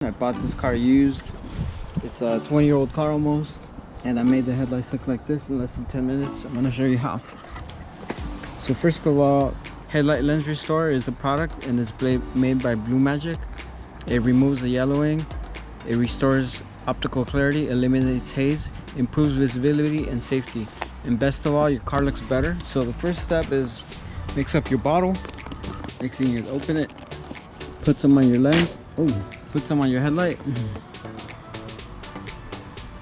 I bought this car used. It's a 20-year-old car almost, and I made the headlights look like this in less than 10 minutes. I'm gonna show you how. So first of all, Headlight Lens Restore is a product, and it's made by Blue Magic. It removes the yellowing, it restores optical clarity, eliminates haze, improves visibility and safety, and best of all, your car looks better. So the first step is mix up your bottle. Next thing is open it, put some on your lens, put some on your headlight,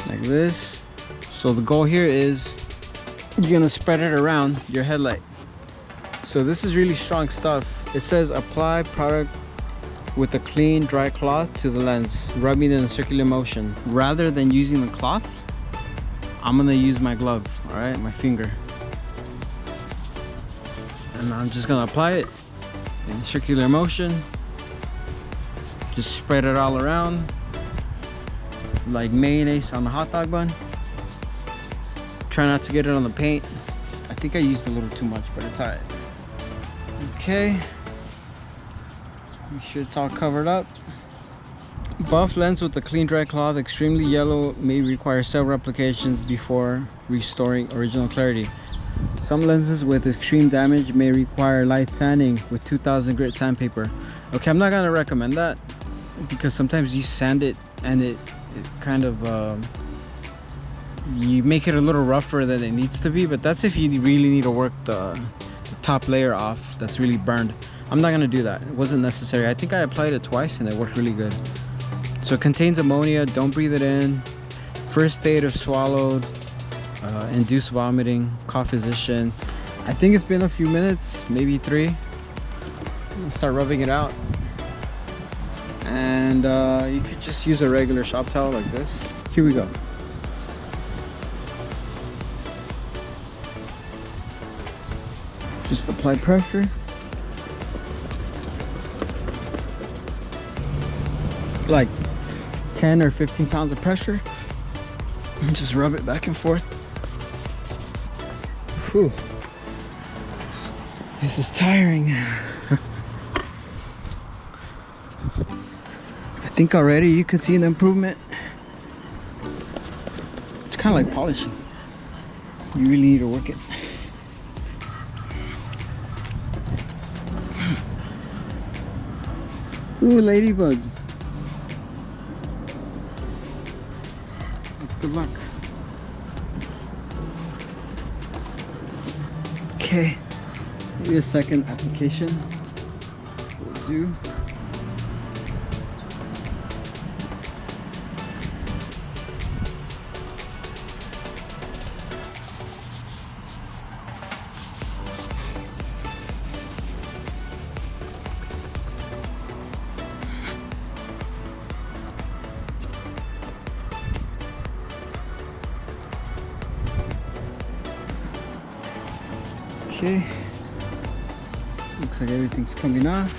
like this. So the goal here is you're gonna spread it around your headlight. So this is really strong stuff. It says apply product with a clean dry cloth to the lens, rubbing in a circular motion. Rather than using the cloth, I'm gonna use my glove, all right, my finger. And I'm just gonna apply it in circular motion. Just spread it all around like mayonnaise on a hot dog bun. Try not to get it on the paint. I think I used a little too much, but it's all right. Okay. Make sure it's all covered up. Buff lens with a clean dry cloth, extremely yellow, may require several applications before restoring original clarity. Some lenses with extreme damage may require light sanding with 2000 grit sandpaper. Okay, I'm not gonna recommend that because sometimes you sand it and it kind of you make it a little rougher than it needs to be, but that's if you really need to work the top layer off that's really burned. I'm not gonna do that. It wasn't necessary. I think I applied it twice and it worked really good. So it contains ammonia. Don't breathe it in. First state of swallowed, induced vomiting, cough physician. I think it's been a few minutes, maybe 3. Start rubbing it out, and you could just use a regular shop towel like this. Here we go. Just apply pressure. Like 10 or 15 pounds of pressure, and just rub it back and forth. Whew. This is tiring. I think already you can see the improvement. It's kind of like polishing. You really need to work it. Ooh, ladybug. Good luck. Okay, maybe a second application will do. Okay, looks like everything's coming off.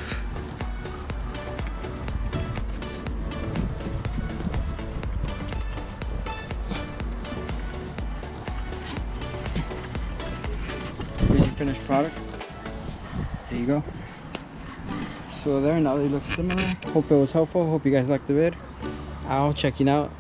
Here's your finished product. There you go. So there, now they look similar. Hope it was helpful. Hope you guys liked the vid. I'll check you out.